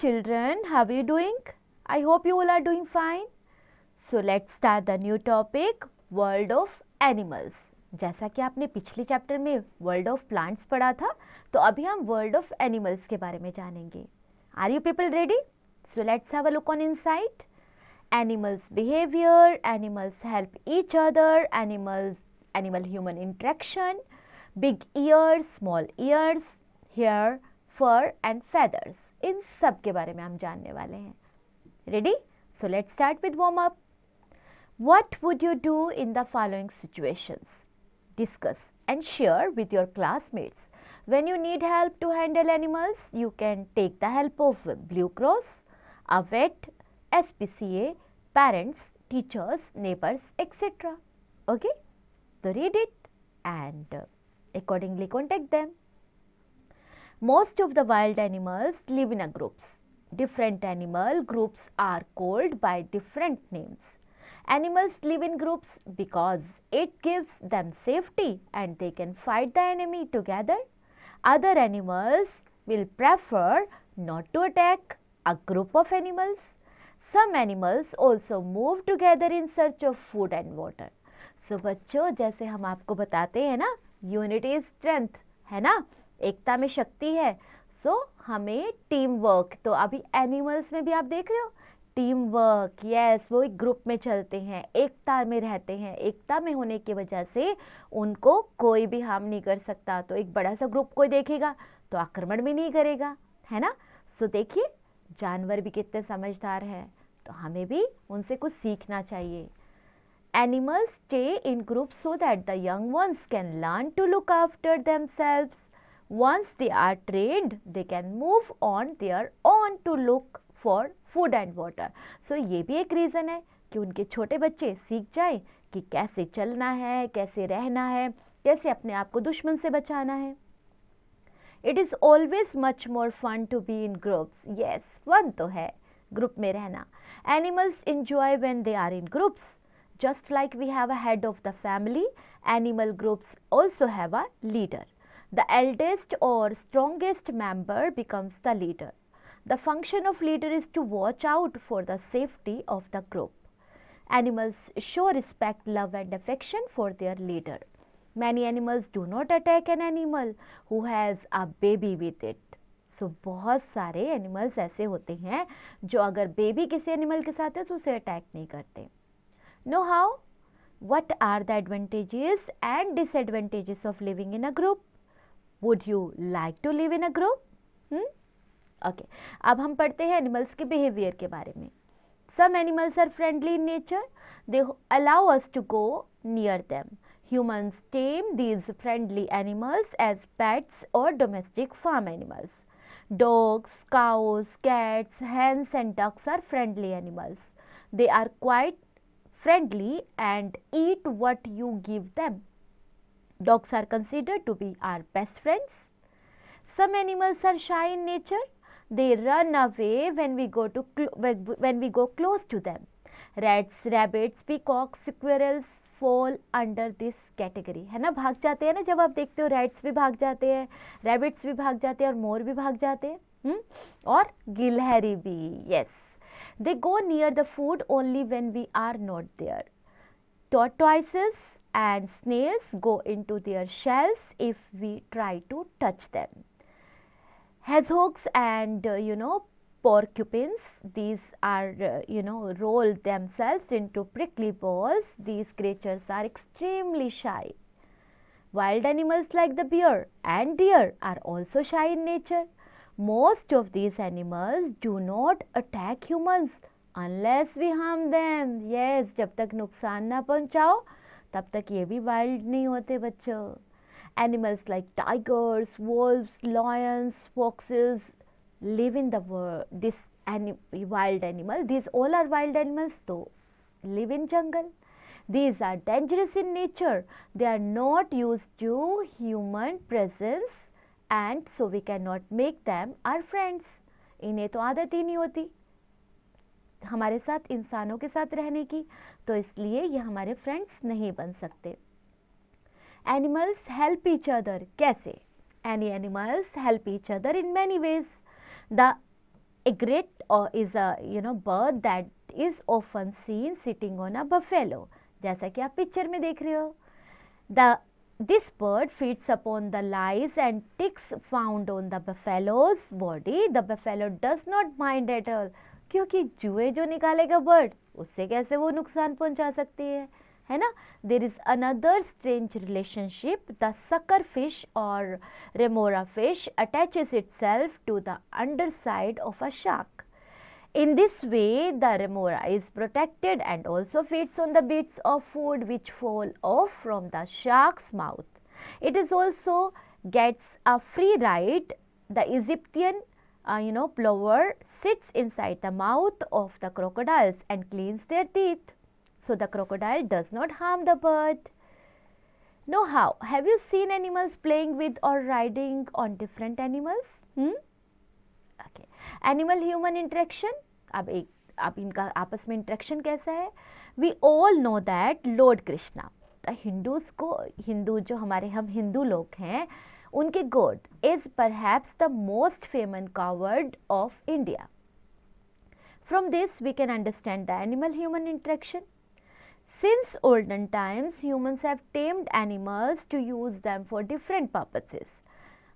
children, how are you doing? I hope you all are doing fine. So let's start the new topic, world of animals. जैसा कि आपने पिछले chapter में world of plants पढ़ा था, तो अभी हम वर्ल्ड ऑफ एनिमल्स के बारे में जानेंगे. Are you people ready? So let's have a look on inside. Animals behavior, animals help each other, animal human interaction, big ears, small ears, hair, fur and feathers. इन सब के बारे में हम जानने वाले हैं. Ready? So let's start with warm up. What would you do in the following situations? Discuss and share with your classmates. When you need help to handle animals, you can take the help of Blue Cross, a vet, SPCA, parents, teachers, neighbors, etc. Okay? So read it and accordingly contact them. Most of the wild animals live in groups. Different animal groups are called by different names. Animals live in groups because it gives them safety and they can fight the enemy together. Other animals will prefer not to attack a group of animals. Some animals also move together in search of food and water. So बच्चों, जैसे हम आपको बताते हैं ना, unity is strength, है ना, एकता में शक्ति है. सो हमें टीम वर्क, तो अभी एनिमल्स में भी आप देख रहे हो टीम वर्क. यस, वो एक ग्रुप में चलते हैं, एकता में रहते हैं. एकता में होने की वजह से उनको कोई भी हार्म नहीं कर सकता. तो एक बड़ा सा ग्रुप कोई देखेगा तो आक्रमण भी नहीं करेगा, है ना. सो देखिए, जानवर भी कितने समझदार हैं, तो हमें भी उनसे कुछ सीखना चाहिए. Animals stay in groups so that the young ones can learn to look after themselves. Once they are trained, they can move on their own to look for food and water. So ये भी एक reason है कि उनके छोटे बच्चे सीख जाएं कि कैसे चलना है, कैसे रहना है, कैसे अपने आप को दुश्मन से बचाना है. It is always much more fun to be in groups. Yes, fun तो है ग्रुप में रहना. Animals enjoy when they are in groups. Just like we have a head of the family, animal groups also have a leader. The eldest or strongest member becomes the leader. The function of leader is to watch out for the safety of the group. Animals show respect, love and affection for their leader. Many animals do not attack an animal who has a baby with it. So बहुत सारे animals ऐसे होते हैं जो अगर baby किसी animal के साथ है तो उसे अटैक नहीं करते. Know how? What are the advantages and disadvantages of living in a group? Would you like to live in a group? Okay. अब हम पढ़ते हैं एनिमल्स के बिहेवियर के बारे में. Some animals are friendly in nature. They allow us to go near them. Humans tame these friendly animals as pets or domestic farm animals. Dogs, cows, cats, hens and ducks are friendly animals. They are quite friendly and eat what you give them. Dogs are considered to be our best friends. Some animals are shy in nature. They run away when we go close to them. Rats, rabbits, peacocks, squirrels fall under this category. है ना, भाग जाते हैं ना. जब आप देखते हो रैट्स भी भाग जाते हैं, रैबिट्स भी भाग जाते हैं और मोर भी भाग जाते हैं, और गिलहरी भी. Yes, they go near the food only when we are not there. Tortoises and snails go into their shells if we try to touch them. Hedgehogs and porcupines, these are roll themselves into prickly balls. These creatures are extremely shy. Wild animals like the bear and deer are also shy in nature. Most of these animals do not attack humans unless we harm them. Yes, जब तक नुकसान ना पहुंचाओ तब तक ये भी wild नहीं होते बच्चों. Animals like tigers, wolves, lions, foxes live in the world. Wild animal. These all are wild animals, though live in jungle. These are dangerous in nature. They are not used to human presence. And so we cannot make them our friends. इन्हें तो आदत ही नहीं होती हमारे साथ, इंसानों के साथ रहने की, तो इसलिए ये हमारे फ्रेंड्स नहीं बन सकते. Animals help each other. कैसे? Any animals help each other in many ways. The egret or is a bird that is often seen sitting on a buffalo. जैसा कि आप पिक्चर में देख रहे हो. This bird feeds upon the lice and ticks found on the buffalo's body. The buffalo does not mind at all. क्योंकि जुए जो निकालेगा बर्ड, उससे कैसे वो नुकसान पहुंचा सकती है ना. There is another strange relationship. The sucker fish or remora fish attaches itself to the underside of a shark. In this way, the remora is protected and also feeds on the bits of food which fall off from the shark's mouth. It is also gets a free ride. The Egyptian plover sits inside the mouth of the crocodiles and cleans their teeth. So the crocodile does not harm the bird. Now how? Have you seen animals playing with or riding on different animals? Okay. Animal human interaction. अब इनका आपस में interaction कैसा है? We all know that Lord Krishna, Hindu जो हम हिंदू लोग हैं, उनके God is perhaps the most famous coward of India. From this we can understand the animal human interaction. Since olden times, humans have tamed animals to use them for different purposes.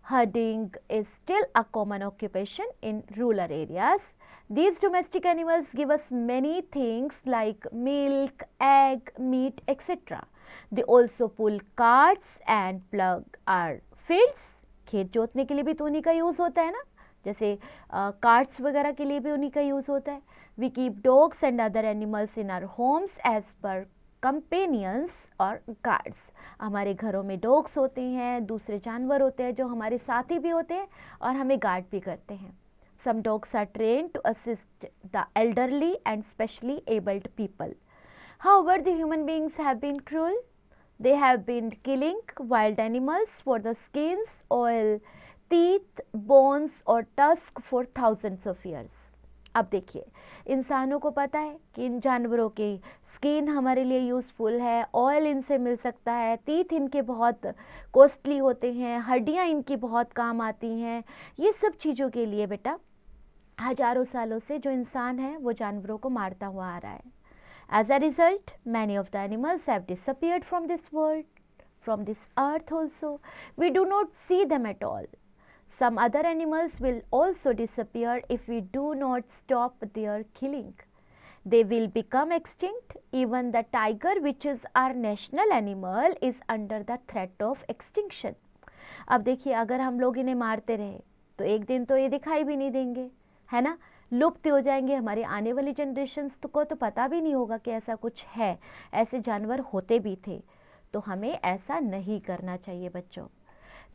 Herding is still a common occupation in rural areas. These domestic animals give us many things like milk, egg, meat, etc. They also pull carts and plug our fields. खेत जोतने के लिए भी तो उन्हीं का use होता है ना, जैसे कार्ट्स वगैरह के लिए भी उन्हीं का यूज़ होता है. We keep dogs and other animals in our homes as per companions और गार्ड्स. हमारे घरों में डॉग्स होते हैं, दूसरे जानवर होते हैं जो हमारे साथी भी होते हैं और हमें गार्ड भी करते हैं. Some dogs are train to assist the elderly and specially abled people. However the human beings have been cruel. They have been killing wild animals for the skins, oil, teeth, bones और tusk for thousands of years. अब देखिए, इंसानों को पता है कि इन जानवरों की स्किन हमारे लिए यूज़फुल है, ऑयल इनसे मिल सकता है, टीथ इनके बहुत कॉस्टली होते हैं, हड्डियाँ इनकी बहुत काम आती हैं. ये सब चीज़ों के लिए बेटा हजारों सालों से जो इंसान है वो जानवरों को मारता हुआ आ रहा है. As a result many of the animals have disappeared from this world, from this earth also. We do not see them at all. Some other animals will also disappear if we do not stop their killing. They will become extinct. Even the tiger, which is our national animal, is under the threat of extinction. अब देखिए, अगर हम लोग इन्हें मारते रहे तो एक दिन तो ये दिखाई भी नहीं देंगे, है ना, लुप्त हो जाएंगे. हमारी आने वाली जनरेशन्स को तो पता भी नहीं होगा कि ऐसा कुछ है, ऐसे जानवर होते भी थे. तो हमें ऐसा नहीं करना चाहिए बच्चों.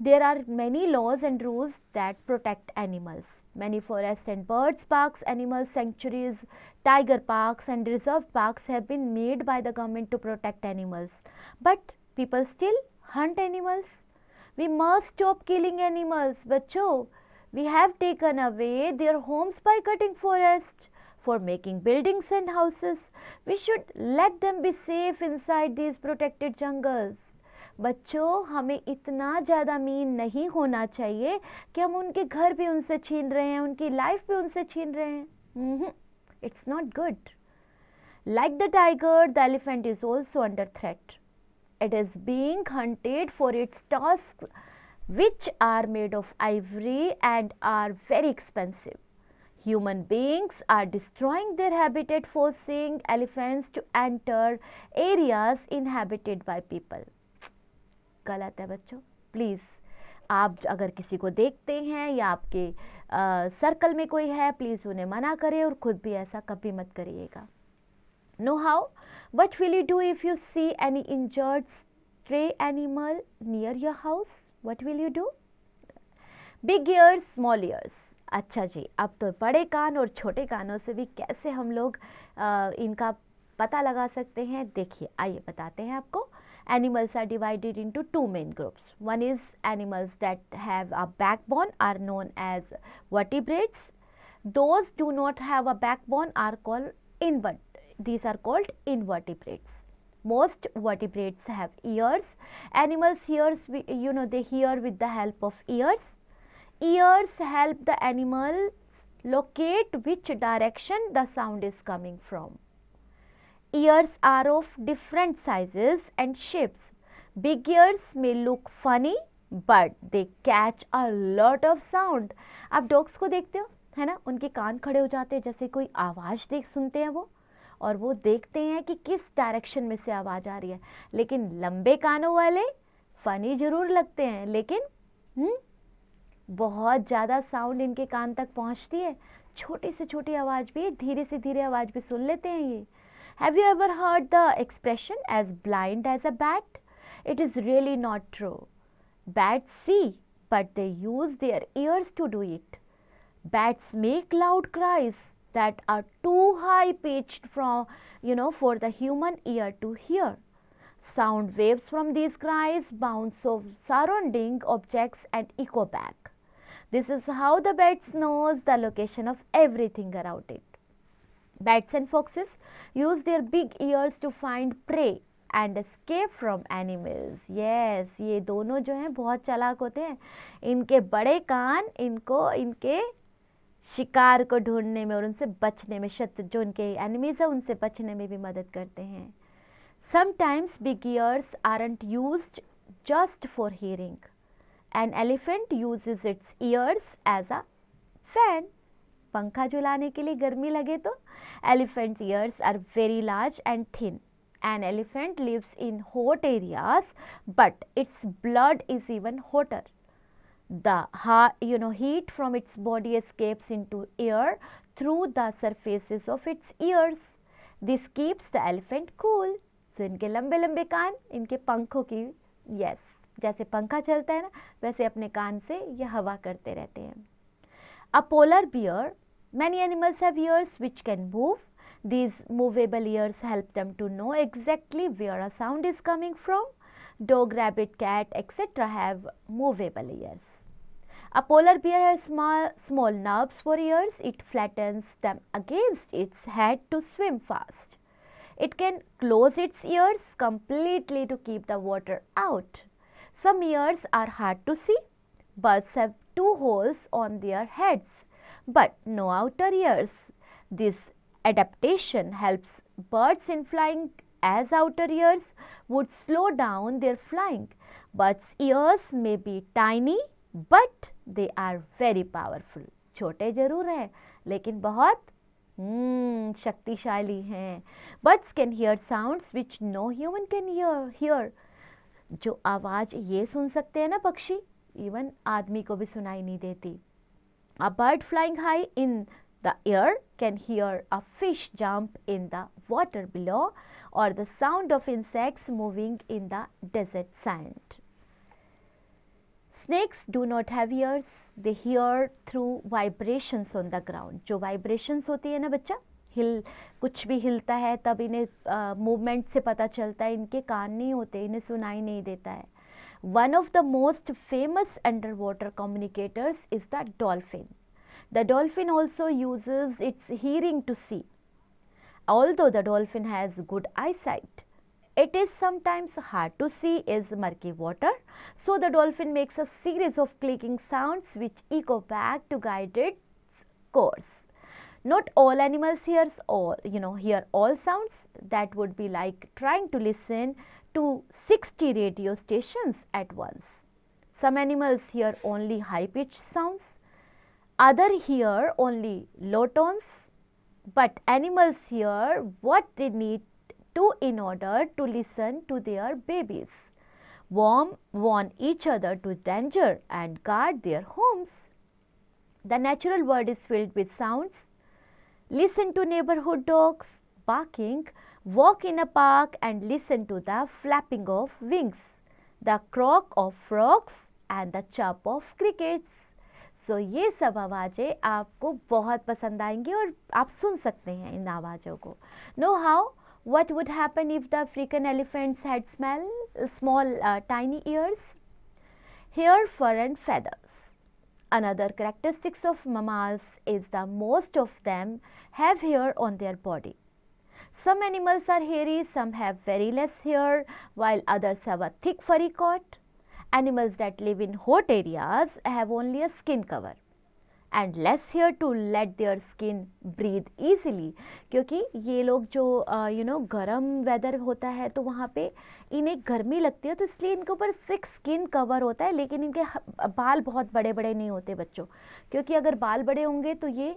There are many laws and rules that protect animals. Many forest and birds parks, animal sanctuaries, tiger parks and reserve parks have been made by the government to protect animals. But people still hunt animals. We must stop killing animals. बच्चों, we have taken away their homes by cutting forests for making buildings and houses. We should let them be safe inside these protected jungles. बच्चों, हमें इतना ज़्यादा mean नहीं होना चाहिए कि हम उनके घर भी उनसे छीन रहे हैं, उनकी लाइफ भी उनसे छीन रहे हैं. It's not good. Like the tiger, the elephant is also under threat. It is being hunted for its tusks which are made of ivory and are very expensive. Human beings are destroying their habitat, forcing elephants to enter areas inhabited by people. गलत है बच्चों. Please, आप अगर किसी को देखते हैं या आपके सर्कल में कोई है, प्लीज़ उन्हें मना करें और खुद भी ऐसा कभी मत करिएगा. Know how. What will you do if you see any injured stray animal near your house? What will you do? Big ears, small ears. अच्छा जी, अब तो बड़े कान और छोटे कानों से भी कैसे हम लोग इनका पता लगा सकते हैं. देखिए, आइए बताते हैं आपको. Animals are divided into two main groups. One is animals that have a backbone are known as vertebrates. Those do not have a backbone are called these are called invertebrates. Most vertebrates have ears. Animals hears, they hear with the help of ears. Ears help the animals locate which direction the sound is coming from. Ears are of different sizes and shapes. Big ears may look funny, but they catch a lot of sound. आप dogs को देखते हो, है ना, उनके कान खड़े हो जाते हैं जैसे कोई आवाज़ सुनते हैं वो, और वो देखते हैं कि किस डायरेक्शन में से आवाज़ आ रही है. लेकिन लंबे कानों वाले फनी ज़रूर लगते हैं, लेकिन बहुत ज़्यादा साउंड इनके कान तक पहुंचती है. छोटी से छोटी आवाज़ भी, धीरे से धीरे आवाज़ भी सुन लेते हैं ये. Have you ever heard the expression as blind as a bat? It is really not true. Bats see, but they use their ears to do it. Bats make loud cries that are too high pitched for the human ear to hear. Sound waves from these cries bounce off surrounding objects and echo back. This is how the bats knows the location of everything around it. Bats and foxes use their big ears to find prey and escape from animals. Yes, ये दोनों जो हैं बहुत चालाक होते हैं. इनके बड़े कान इनको इनके शिकार को ढूंढने में और उनसे बचने में, शत्रु जो इनके एनिमीज है उनसे बचने में भी मदद करते हैं. Sometimes big ears aren't used just for hearing. An elephant uses its ears as a fan. पंखा झुलाने के लिए गर्मी लगे तो. Elephant ears are very large and thin. An elephant lives in hot areas, but its blood is even hotter. The heat from its body escapes into air through the surfaces of its ears. This keeps the elephant cool. तो इनके लंबे लंबे कान इनके पंखों की, yes, जैसे पंखा चलता है ना वैसे अपने कान से ये हवा करते रहते हैं. A polar bear. Many animals have ears which can move. These movable ears help them to know exactly where a sound is coming from. Dog, rabbit, cat, etc. have movable ears. A polar bear has small knobs for ears. It flattens them against its head to swim fast. It can close its ears completely to keep the water out. Some ears are hard to see. Birds have 2 holes on their heads, but no outer ears. This adaptation helps birds in flying, as outer ears would slow down their flying. Birds' ears may be tiny, but they are very powerful. छोटे जरूर हैं लेकिन बहुत शक्तिशाली हैं. Birds can hear sounds which no human can hear. जो आवाज़ ये सुन सकते हैं ना पक्षी, इवन आदमी को भी सुनाई नहीं देती. A bird flying high in the air can hear a fish jump in the water below or the sound of insects moving in the desert sand. Snakes do not have ears. They hear through vibrations on the ground. जो vibrations होती है ना बच्चा, कुछ भी हिलता है तब इन्हें मूवमेंट से पता चलता है. इनके कान नहीं होते, इन्हें सुनाई नहीं देता है. One of the most famous underwater communicators is the dolphin. The dolphin also uses its hearing to see. Although the dolphin has good eyesight, it is sometimes hard to see in murky water, so the dolphin makes a series of clicking sounds which echo back to guide its course. Not all animals hear all sounds. That would be like trying to listen to 60 radio stations at once. Some animals hear only high-pitched sounds. Others hear only low tones. But animals hear what they need to in order to listen to their babies, warn each other to danger and guard their homes. The natural world is filled with sounds. Listen to neighborhood dogs barking, walk in a park and listen to the flapping of wings, the croak of frogs and the chirp of crickets. So ये सब आवाज़ें आपको बहुत पसंद आएंगी और आप सुन सकते हैं इन आवाज़ों को. Know how? What would happen if the African elephants had small tiny ears? Hair, fur and feathers. Another characteristics of mammals is that most of them have hair on their body. Some animals are hairy, some have very less hair, while others have a thick furry coat. Animals that live in hot areas have only a skin cover. And less hair to let their skin breathe easily, क्योंकि ये लोग जो गर्म weather होता है तो वहाँ पे इन्हें गर्मी लगती है, तो इसलिए इनके ऊपर सिक स्किन कवर होता है, लेकिन इनके बाल बहुत बड़े बड़े नहीं होते बच्चों, क्योंकि अगर बाल बड़े होंगे तो ये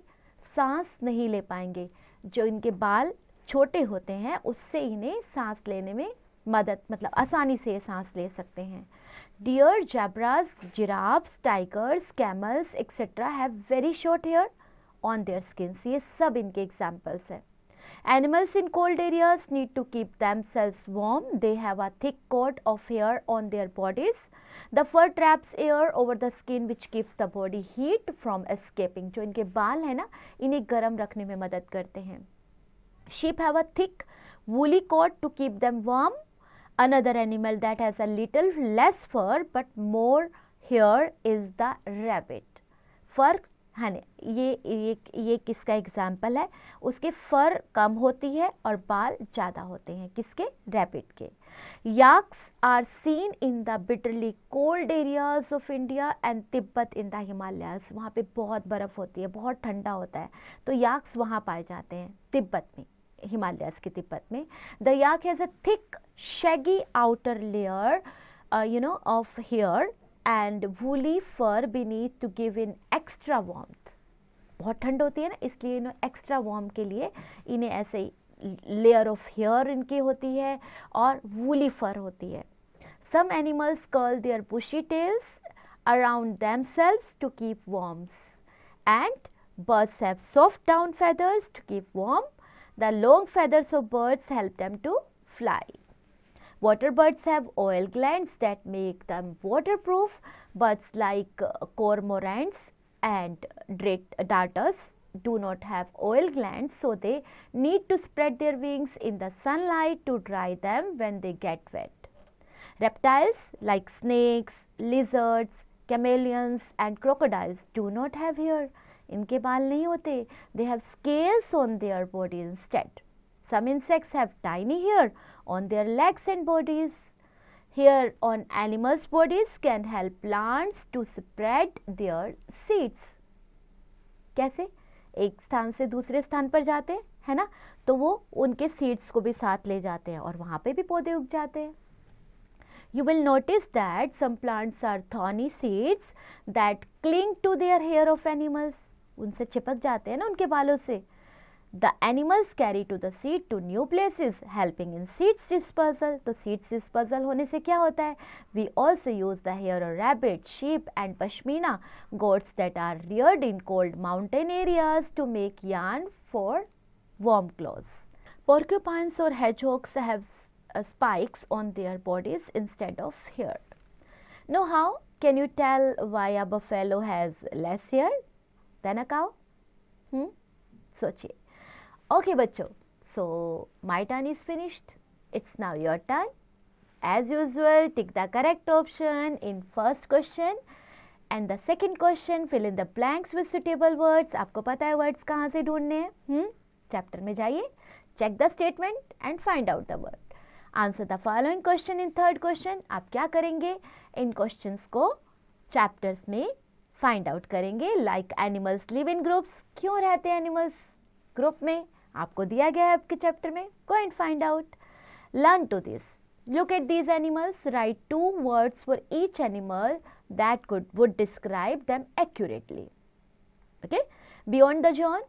सांस नहीं ले पाएंगे। जो इनके बाल छोटे होते हैं उससे इन्हें सांस लेने में मदद, मतलब आसानी से सांस ले सकते हैं। Deer, zebras, giraffes, tigers, camels etcetera have very short hair on their skins, ये सब इनके एग्जाम्पल्स हैं। Animals in cold areas need to keep themselves warm. They have a thick coat of hair on their bodies. The fur traps air over the skin which keeps the body heat from escaping. जो इनके बाल है ना, इन्हें गर्म रखने में मदद करते हैं। Sheep have a thick woolly coat to keep them warm. Another animal that has a little less fur but more hair is the rabbit. Fur है ना, ये किसका एग्जाम्पल है? उसके फर कम होती है और बाल ज़्यादा होते हैं, किसके? रैबिट के। Yaks are seen in the bitterly cold areas of India and Tibet in the Himalayas. वहाँ पे बहुत बर्फ़ होती है, बहुत ठंडा होता है, तो याक्स वहाँ पाए जाते हैं, तिब्बत में, हिमालयाज के तिब्बत में। The yak has a thick shaggy outer layer of hair and woolly fur beneath to give in extra warmth. बहुत ठंड होती है ना, इसलिए इन्हें एक्स्ट्रा वार्म के लिए इन्हें ऐसे लेयर ऑफ हेयर इनकी होती है और वूली फर होती है। Some animals curl their bushy tails around themselves to keep warmth, and birds have soft down feathers to keep warm. The long feathers of birds help them to fly. Water birds have oil glands that make them waterproof. Birds like cormorants and darters do not have oil glands, so they need to spread their wings in the sunlight to dry them when they get wet. Reptiles like snakes, lizards, chameleons and crocodiles do not have hair. इनके बाल नहीं होते. They have scales on their body instead. Some insects have tiny hair on their legs and bodies. Hair on animals' bodies can help plants to spread their seeds. कैसे? एक स्थान से दूसरे स्थान पर जाते हैं, है ना, तो वो उनके सीड्स को भी साथ ले जाते हैं और वहाँ पे भी पौधे उग जाते हैं। You will notice that some plants are thorny seeds that cling to their hair of animals. उनसे चिपक जाते हैं ना उनके बालों से। The animals carry to the seed to new places, helping in seeds dispersal. तो seeds dispersal होने से क्या होता है? We also use the hair of rabbit, sheep and pashmina goats that are reared in cold mountain areas to make yarn for warm clothes. Porcupines or hedgehogs have spikes on their bodies instead of hair. Now how can you tell why a buffalo has less hair than a cow? सोचिए। Okay बच्चों, so my turn is finished. It's now your turn. As usual, tick the correct option in first question and the second question fill in the blanks with suitable words. आपको पता है words कहाँ से ढूंढने हैं? Chapter में जाइए, check the statement and find out the word. Answer the following question in third question. आप क्या करेंगे? इन questions को chapters में find out करेंगे. Like animals live in groups. क्यों रहते हैं animals ग्रुप में? आपको दिया गया है आपके चैप्टर में. Go and find out. Learn to this. Look at these animals. Write 2 words for each animal that would describe them accurately. Okay. Beyond the zone,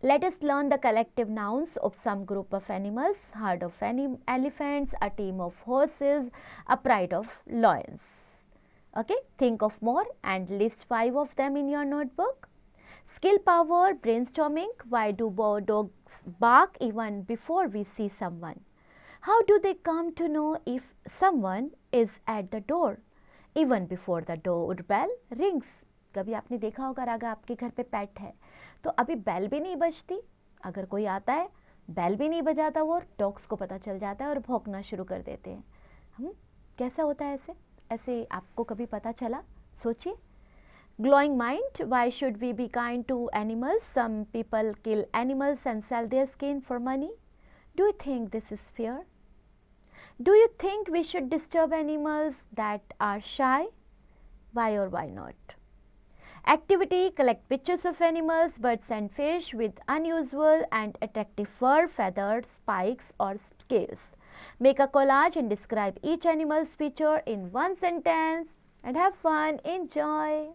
let us learn the collective nouns of some group of animals. Herd of elephants, a team of horses, a pride of lions. Okay. Think of more and list 5 of them in your notebook. Skill power, brainstorming. Why do dogs bark even before we see someone? How do they come to know if someone is at the door even before the doorbell rings? कभी आपने देखा होगा रागा, आपके घर पे पेट है तो अभी बेल भी नहीं बजती, अगर कोई आता है बेल भी नहीं बजाता वो, डॉग्स को पता चल जाता है और भौंकना शुरू कर देते हैं। कैसा होता है ऐसे आपको कभी पता चला? सोचिए। Glowing mind. Why should we be kind to animals? Some people kill animals and sell their skin for money. Do you think this is fair? Do you think we should disturb animals that are shy? Why or why not? Activity: collect pictures of animals, birds and fish with unusual and attractive fur, feathers, spikes or scales. Make a collage and describe each animal's feature in one sentence and have fun. Enjoy!